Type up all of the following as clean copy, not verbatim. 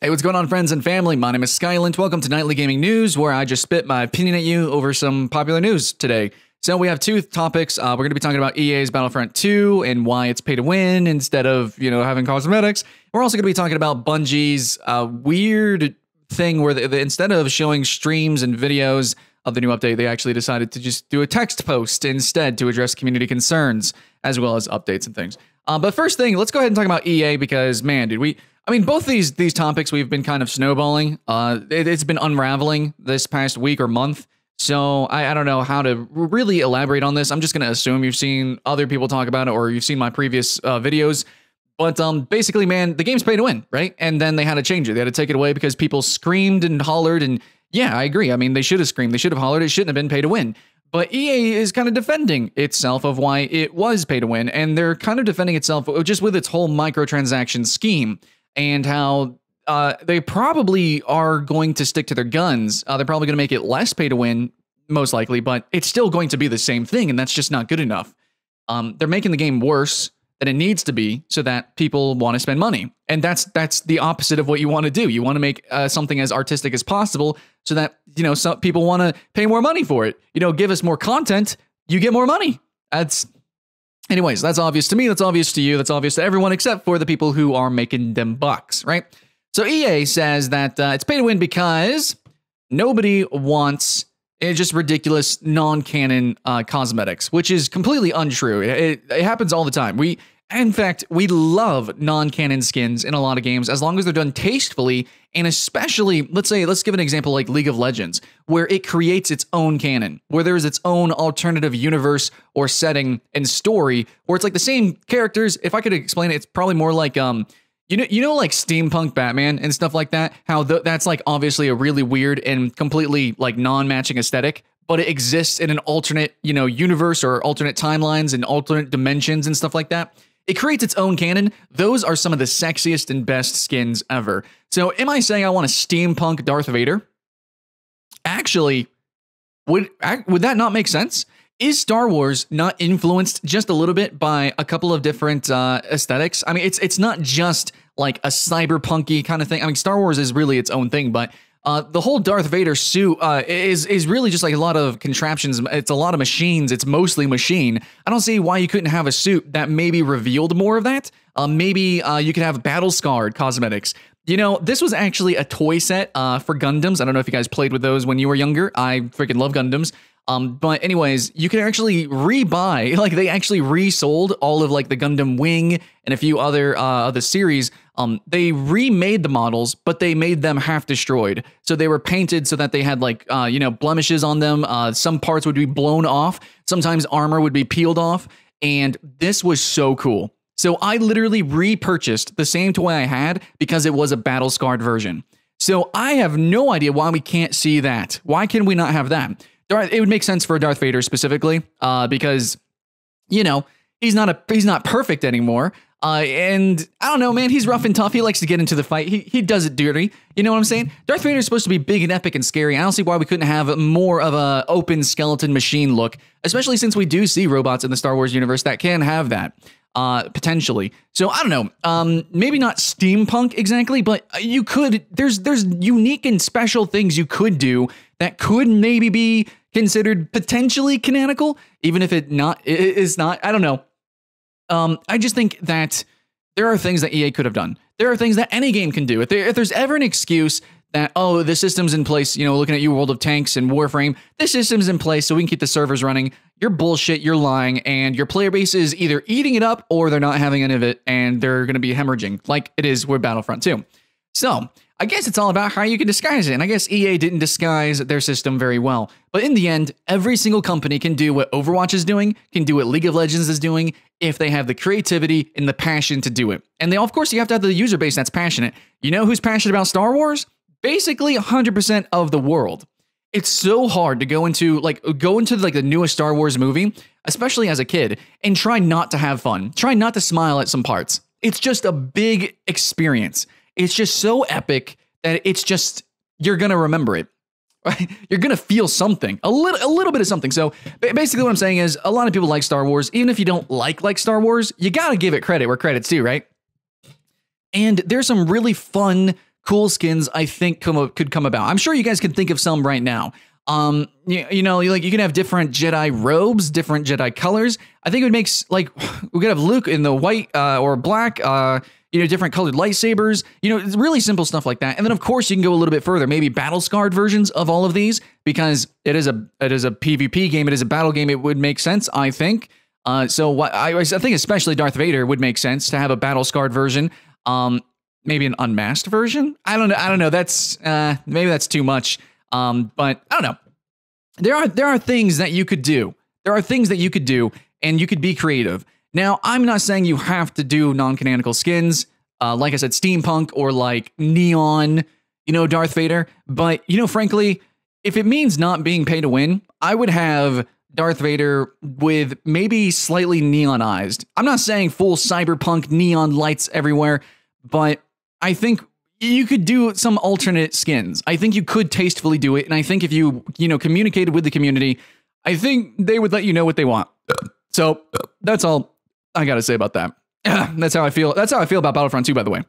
Hey, what's going on, friends and family? My name is Skylent. Welcome to Nightly Gaming News, where I just spit my opinion at you over some popular news today. So we have two topics. We're going to be talking about EA's Battlefront 2 and why it's pay to win instead of, having cosmetics. We're also going to be talking about Bungie's weird thing where they, instead of showing streams and videos of the new update, they actually decided to just do a text post instead to address community concerns as well as updates and things. But first thing, let's go ahead and talk about EA because, man, dude, both these topics we've been kind of snowballing. It's been unraveling this past week or month. So I don't know how to really elaborate on this. I'm just going to assume you've seen other people talk about it or you've seen my previous videos. But basically, man, the game's pay to win, right? And then they had to change it. They had to take it away because people screamed and hollered. And yeah, I agree. I mean, they should have screamed. They should have hollered. It shouldn't have been pay to win. But EA is kind of defending itself of why it was pay to win. And they're kind of defending itself just with its whole microtransaction scheme and how they probably are going to stick to their guns. They're probably going to make it less pay to win, most likely, but it's still going to be the same thing. And that's just not good enough. They're making the game worse than it needs to be so that people want to spend money. And that's the opposite of what you want to do. You want to make something as artistic as possible so that, some people want to pay more money for it. Give us more content, you get more money. Anyways, that's obvious to me. That's obvious to you. That's obvious to everyone except for the people who are making them bucks, right? So EA says that it's pay to win because nobody wants just ridiculous non-canon cosmetics, which is completely untrue. It happens all the time. In fact, we love non-canon skins in a lot of games as long as they're done tastefully, and especially, let's give an example like League of Legends, where it creates its own canon, where there's its own alternative universe or setting and story, where it's like the same characters. If I could explain it, it's probably more like like steampunk Batman and stuff like that, how that's like obviously a really weird and completely like non-matching aesthetic, but it exists in an alternate, universe or alternate timelines and alternate dimensions and stuff like that. It creates its own canon. Those are some of the sexiest and best skins ever. So am I saying I want a steampunk Darth Vader? Actually, would that not make sense? Is Star Wars not influenced just a little bit by a couple of different aesthetics? I mean, it's not just like a cyberpunky kind of thing. I mean, Star Wars is really its own thing, but the whole Darth Vader suit is really just like a lot of contraptions. It's a lot of machines. It's mostly machine. I don't see why you couldn't have a suit that maybe revealed more of that. Maybe you could have battle-scarred cosmetics. This was actually a toy set for Gundams. I don't know if you guys played with those when you were younger. I freaking love Gundams. But anyways, you can actually rebuy, like they actually resold all of like the Gundam Wing and a few other series. They remade the models, but they made them half destroyed. So they were painted so that they had like, blemishes on them. Some parts would be blown off. Sometimes armor would be peeled off. And this was so cool. So I literally repurchased the same toy I had because it was a battle scarred version. So I have no idea why we can't see that. Why can we not have that? It would make sense for Darth Vader specifically, because, he's not perfect anymore. And I don't know, man, he's rough and tough. He likes to get into the fight. He does it dirty. You know what I'm saying? Darth Vader is supposed to be big and epic and scary. I don't see why we couldn't have more of a open skeleton machine look, especially since we do see robots in the Star Wars universe that can have that. Potentially. So I don't know, maybe not steampunk exactly, but you could, there's unique and special things you could do that could maybe be considered potentially canonical, even if it is not, I don't know. I just think that there are things that EA could have done. There are things that any game can do. If there's ever an excuse that, oh, the system's in place, looking at you, World of Tanks and Warframe, this system's in place so we can keep the servers running. You're bullshit, you're lying, and your player base is either eating it up or they're not having any of it, and they're going to be hemorrhaging, like it is with Battlefront 2. So, I guess it's all about how you can disguise it, and I guess EA didn't disguise their system very well. But in the end, every single company can do what Overwatch is doing, can do what League of Legends is doing, if they have the creativity and the passion to do it. And of course, you have to have the user base that's passionate. You know who's passionate about Star Wars? Basically 100% of the world. It's so hard to go into the newest Star Wars movie, especially as a kid, and try not to have fun. Try not to smile at some parts. It's just a big experience. It's just so epic that you're going to remember it. Right? You're going to feel something, a little bit of something. So basically what I'm saying is a lot of people like Star Wars. Even if you don't like Star Wars, you got to give it credit where credit's due, right? And there's some really fun cool skins I think could come about. I'm sure you guys can think of some right now. You know, like you can have different Jedi robes, different Jedi colors. I think it would make like we could have Luke in the white or black, you know, different colored lightsabers, you know, it's really simple stuff like that. And then of course you can go a little bit further, maybe battle scarred versions of all of these, because it is a PvP game. It is a battle game. It would make sense, I think. So what I think especially Darth Vader would make sense to have a battle scarred version. Maybe an unmasked version. I don't know. That's maybe that's too much. But I don't know. There are things that you could do. There are things that you could do, and you could be creative. Now, I'm not saying you have to do non-canonical skins, like I said, steampunk or like neon, you know, Darth Vader. But, you know, frankly, if it means not being pay to win, I would have Darth Vader with maybe slightly neonized. I'm not saying full cyberpunk neon lights everywhere, but I think you could do some alternate skins. I think you could tastefully do it. And I think if you know, communicated with the community, I think they would let you know what they want. So that's all I got to say about that. That's how I feel. That's how I feel about Battlefront 2, by the way.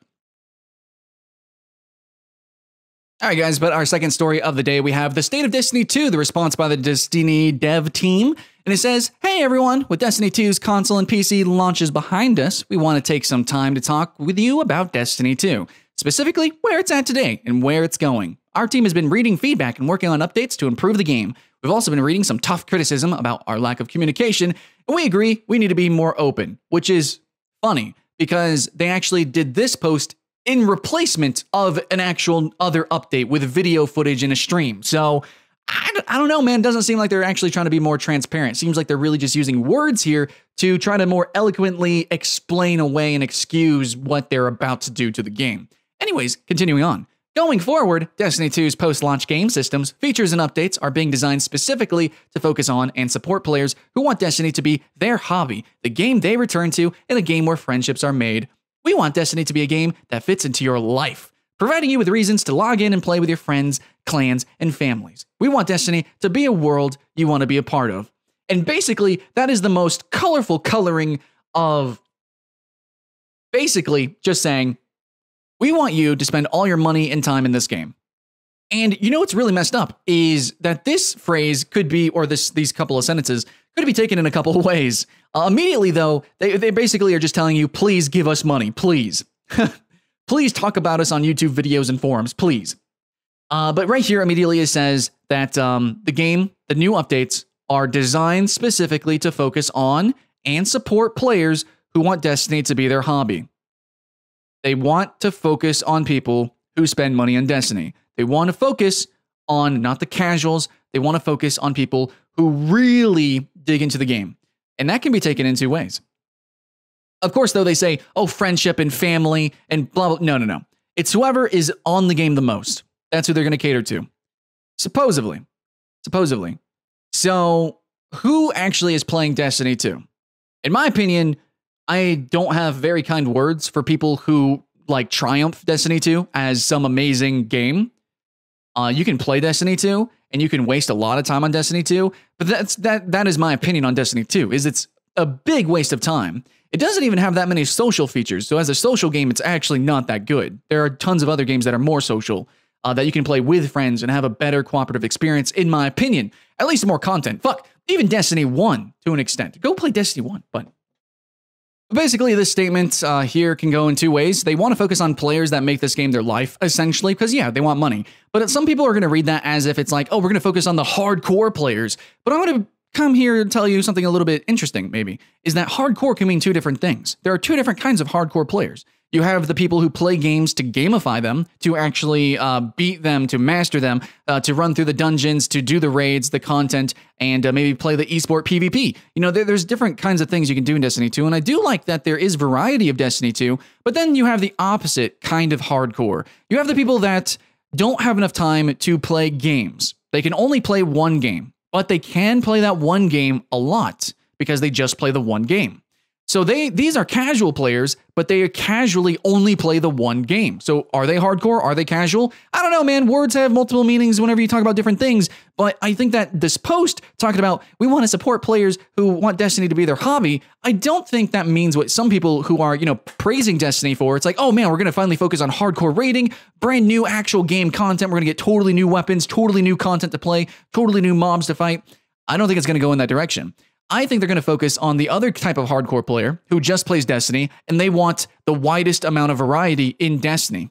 All right, guys, but our second story of the day, we have the state of Destiny 2, the response by the Destiny dev team. And it says, hey, everyone, with Destiny 2's console and PC launches behind us, we want to take some time to talk with you about Destiny 2, specifically where it's at today and where it's going. Our team has been reading feedback and working on updates to improve the game. We've also been reading some tough criticism about our lack of communication, and we agree we need to be more open, which is funny because they actually did this post in replacement of an actual other update with video footage in a stream. So I don't know, man. It doesn't seem like they're actually trying to be more transparent. It seems like they're really just using words here to try to more eloquently explain away and excuse what they're about to do to the game. Anyways, continuing on. Going forward, Destiny 2's post-launch game systems, features, and updates are being designed specifically to focus on and support players who want Destiny to be their hobby, the game they return to, and a game where friendships are made. We want Destiny to be a game that fits into your life, providing you with reasons to log in and play with your friends, clans, and families. We want Destiny to be a world you want to be a part of. And basically, that is the most colorful coloring of basically just saying, we want you to spend all your money and time in this game. And you know what's really messed up is that this phrase could be, or these couple of sentences, could be taken in a couple of ways. Immediately, though, they basically are just telling you, please give us money, please. Please talk about us on YouTube videos and forums, please. But right here, immediately it says that the game, the new updates, are designed specifically to focus on and support players who want Destiny to be their hobby. They want to focus on people who spend money on Destiny. They want to focus on not the casuals. They want to focus on people who really dig into the game. And that can be taken in two ways. Of course, though, they say, oh, friendship and family and blah, blah. No. It's whoever is on the game the most. That's who they're going to cater to. Supposedly. So who actually is playing Destiny 2? In my opinion, I don't have very kind words for people who like triumph Destiny 2 as some amazing game. You can play Destiny 2 and you can waste a lot of time on Destiny 2, but that is my opinion on Destiny 2, is it's a big waste of time. It doesn't even have that many social features, so as a social game, it's actually not that good. There are tons of other games that are more social, that you can play with friends and have a better cooperative experience, in my opinion. At least more content. Fuck, even Destiny 1 to an extent. Go play Destiny 1, but basically, this statement here can go in two ways. They want to focus on players that make this game their life, essentially, because, yeah, they want money. But some people are going to read that as if it's like, oh, we're going to focus on the hardcore players. But I'm going to come here and tell you something a little bit interesting, maybe, is that hardcore can mean two different things. There are two different kinds of hardcore players. You have the people who play games to gamify them, to actually beat them, to master them, to run through the dungeons, to do the raids, the content, and maybe play the esport PvP. You know, there's different kinds of things you can do in Destiny 2, and I do like that there is variety of Destiny 2, but then you have the opposite kind of hardcore. You have the people that don't have enough time to play games. They can only play one game, but they can play that one game a lot because they just play the one game. So these are casual players, but they casually only play the one game. So are they hardcore? Are they casual? I don't know, man. Words have multiple meanings whenever you talk about different things. But I think that this post talking about we want to support players who want Destiny to be their hobby. I don't think that means what some people who are, praising Destiny for. It's like, oh man, we're going to finally focus on hardcore raiding, brand new actual game content. We're going to get totally new weapons, totally new content to play, totally new mobs to fight. I don't think it's going to go in that direction. I think they're going to focus on the other type of hardcore player who just plays Destiny, and they want the widest amount of variety in Destiny,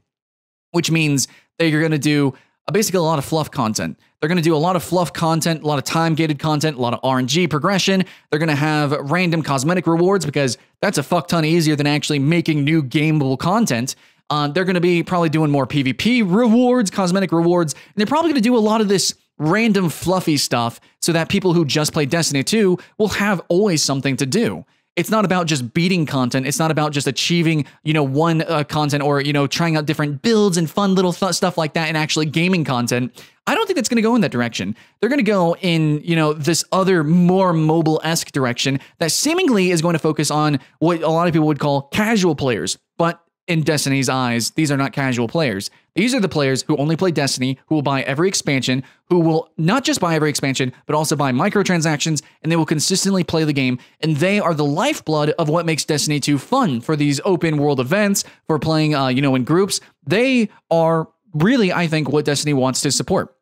which means that you're going to do basically a lot of fluff content. They're going to do a lot of fluff content, a lot of time-gated content, a lot of RNG progression. They're going to have random cosmetic rewards because that's a fuck ton easier than actually making new gameable content. They're going to be probably doing more PvP rewards, cosmetic rewards, and they're probably going to do a lot of this random fluffy stuff so that people who just play Destiny 2 will have always something to do. It's not about just beating content. It's not about just achieving, one content or, trying out different builds and fun little stuff like that and actually gaming content. I don't think that's going to go in that direction. They're going to go in, this other more mobile-esque direction that seemingly is going to focus on what a lot of people would call casual players. But in Destiny's eyes, these are not casual players. These are the players who only play Destiny, who will buy every expansion, who will not just buy every expansion, but also buy microtransactions, and they will consistently play the game. And they are the lifeblood of what makes Destiny 2 fun for these open world events, for playing, in groups. They are really, I think, what Destiny wants to support.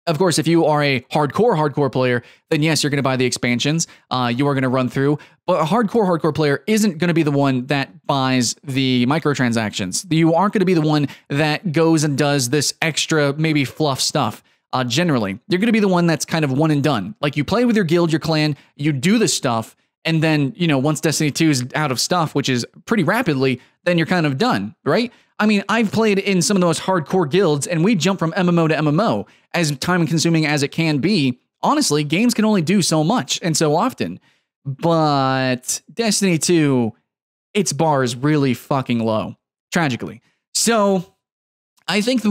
Of course, if you are a hardcore player, then yes, you're going to buy the expansions. You are going to run through. But a hardcore player isn't going to be the one that buys the microtransactions. You aren't going to be the one that goes and does this extra, maybe fluff stuff. Generally, you're going to be the one that's kind of one and done. Like you play with your guild, your clan, you do this stuff. And then, once Destiny 2 is out of stuff, which is pretty rapidly, then you're kind of done, right? I mean, I've played in some of the most hardcore guilds, and we jump from MMO to MMO. As time-consuming as it can be, honestly, games can only do so much and so often. But Destiny 2, its bar is really fucking low, tragically. So I think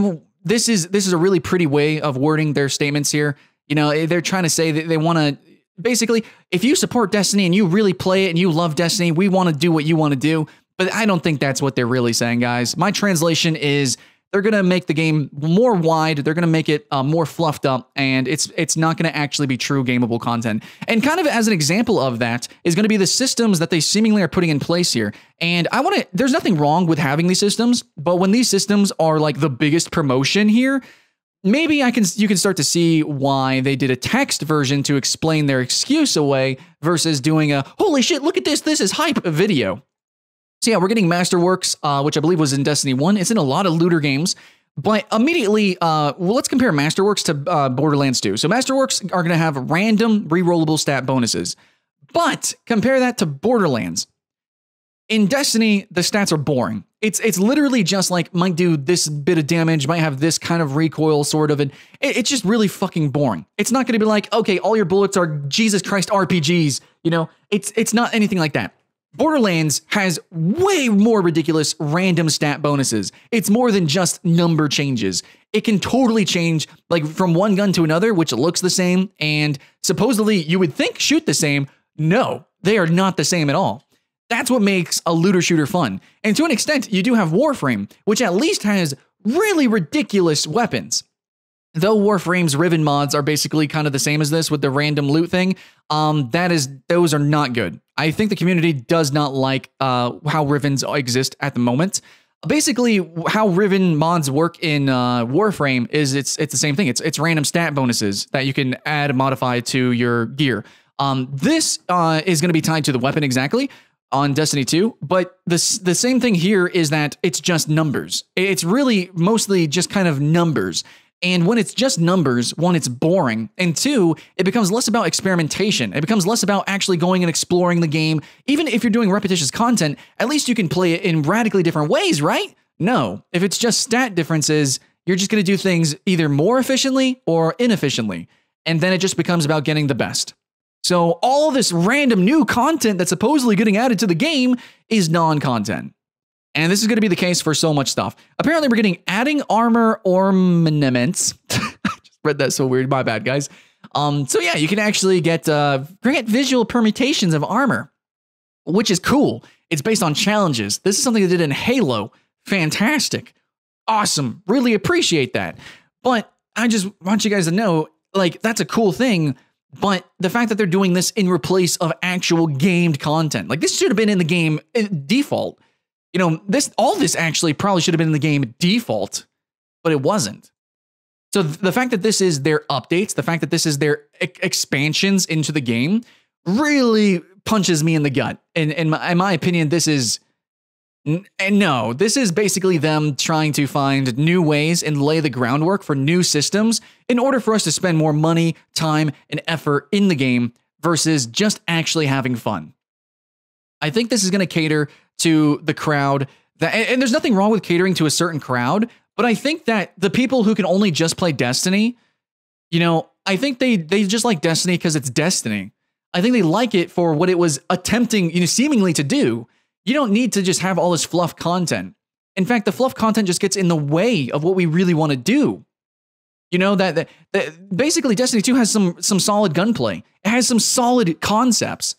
this is a really pretty way of wording their statements here. They're trying to say that they want to... Basically, if you support Destiny and you really play it and you love Destiny, we want to do what you want to do. But I don't think that's what they're really saying, guys. My translation is they're going to make the game more wide. They're going to make it more fluffed up, and it's not going to actually be true gameable content. And kind of as an example of that is going to be the systems that they seemingly are putting in place here. And there's nothing wrong with having these systems, but when these systems are like the biggest promotion here, maybe you can start to see why they did a text version to explain their excuse away versus doing a, holy shit, look at this is hype video. So yeah, we're getting Masterworks, which I believe was in Destiny 1. It's in a lot of looter games. But immediately, let's compare Masterworks to Borderlands 2. So Masterworks are going to have random rerollable stat bonuses. But compare that to Borderlands. In Destiny, the stats are boring. It's literally just like, might do this bit of damage, might have this kind of recoil, sort of, and it's just really fucking boring. It's not going to be like, okay, all your bullets are Jesus Christ RPGs. It's not anything like that. Borderlands has way more ridiculous random stat bonuses. It's more than just number changes. It can totally change like from one gun to another, which looks the same, and supposedly you would think shoot the same. No, they are not the same at all. That's what makes a looter shooter fun. And to an extent, you do have Warframe, which at least has really ridiculous weapons. Though Warframe's Riven mods are basically kind of the same as this with the random loot thing, those are not good. I think the community does not like how Rivens exist at the moment. Basically, how Riven mods work in Warframe is it's the same thing. It's random stat bonuses that you can add and modify to your gear. This is going to be tied to the weapon exactly on Destiny 2, but the same thing here is that it's just numbers. It's really mostly just kind of numbers. And when it's just numbers, one, it's boring. And two, it becomes less about experimentation. It becomes less about actually going and exploring the game. Even if you're doing repetitious content, at least you can play it in radically different ways, right? No, if it's just stat differences, you're just going to do things either more efficiently or inefficiently. And then it just becomes about getting the best. So all this random new content that's supposedly getting added to the game is non-content. And this is going to be the case for so much stuff. Apparently, we're getting adding armor ornaments. I just read that so weird. My bad, guys. So yeah, you can actually get grant visual permutations of armor. which is cool. It's based on challenges. This is something they did in Halo. Fantastic. Awesome. Really appreciate that. But I just want you guys to know, like, that's a cool thing. But the fact that they're doing this in replace of actual gamed content, like this should have been in the game default. You know, all this actually probably should have been in the game default, but it wasn't. So the fact that this is their updates, the fact that this is their expansions into the game really punches me in the gut. And in my opinion, this is basically them trying to find new ways and lay the groundwork for new systems in order for us to spend more money, time, and effort in the game versus just actually having fun. I think this is going to cater to the crowd and there's nothing wrong with catering to a certain crowd, but I think that the people who can only just play Destiny, you know, I think they just like Destiny because it's Destiny. I think they like it for what it was attempting, you know, seemingly to do. You don't need to just have all this fluff content. In fact, the fluff content just gets in the way of what we really want to do. You know, that basically Destiny 2 has some solid gunplay. It has some solid concepts.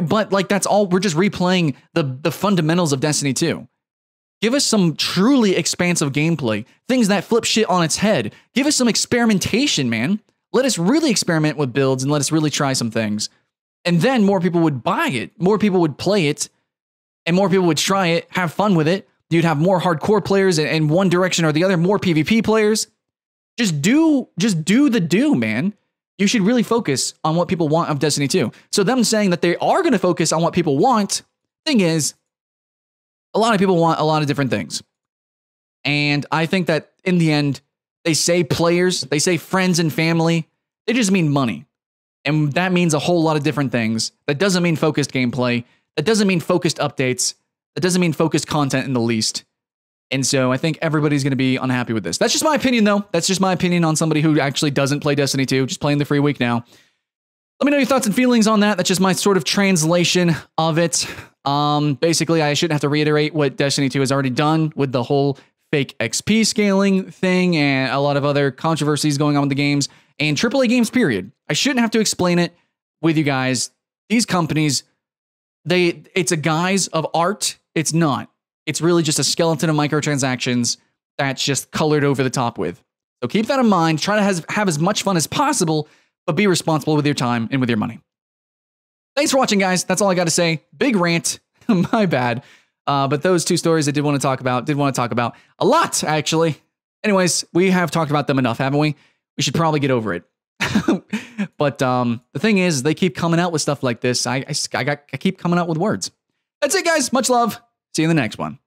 But like that's all, we're just replaying the fundamentals of Destiny 2. Give us some truly expansive gameplay, things that flip shit on its head. Give us some experimentation, man. Let us really experiment with builds and let us really try some things. And then more people would buy it, more people would play it, and more people would try it, have fun with it. You'd have more hardcore players in one direction or the other, more PvP players. Just do the man. You should really focus on what people want of Destiny 2. So them saying that they are going to focus on what people want, thing is, a lot of people want a lot of different things. And I think that in the end, they say players, they say friends and family, they just mean money. And that means a whole lot of different things. That doesn't mean focused gameplay. That doesn't mean focused updates. That doesn't mean focused content in the least. And so I think everybody's going to be unhappy with this. That's just my opinion, though. That's just my opinion on somebody who actually doesn't play Destiny 2, just playing the free week now. Let me know your thoughts and feelings on that. That's just my sort of translation of it. Basically, I shouldn't have to reiterate what Destiny 2 has already done with the whole fake XP scaling thing and a lot of other controversies going on with the games and AAA games, period. I shouldn't have to explain it with you guys. These companies, it's a guise of art. It's not. It's really just a skeleton of microtransactions that's just colored over the top with. So keep that in mind. Try to have as much fun as possible, but be responsible with your time and with your money. Thanks for watching, guys. That's all I got to say. Big rant. My bad. But those two stories I did want to talk about a lot, actually. Anyways, we have talked about them enough, haven't we? We should probably get over it. But the thing is, they keep coming out with stuff like this. I keep coming out with words. That's it, guys. Much love. See you in the next one.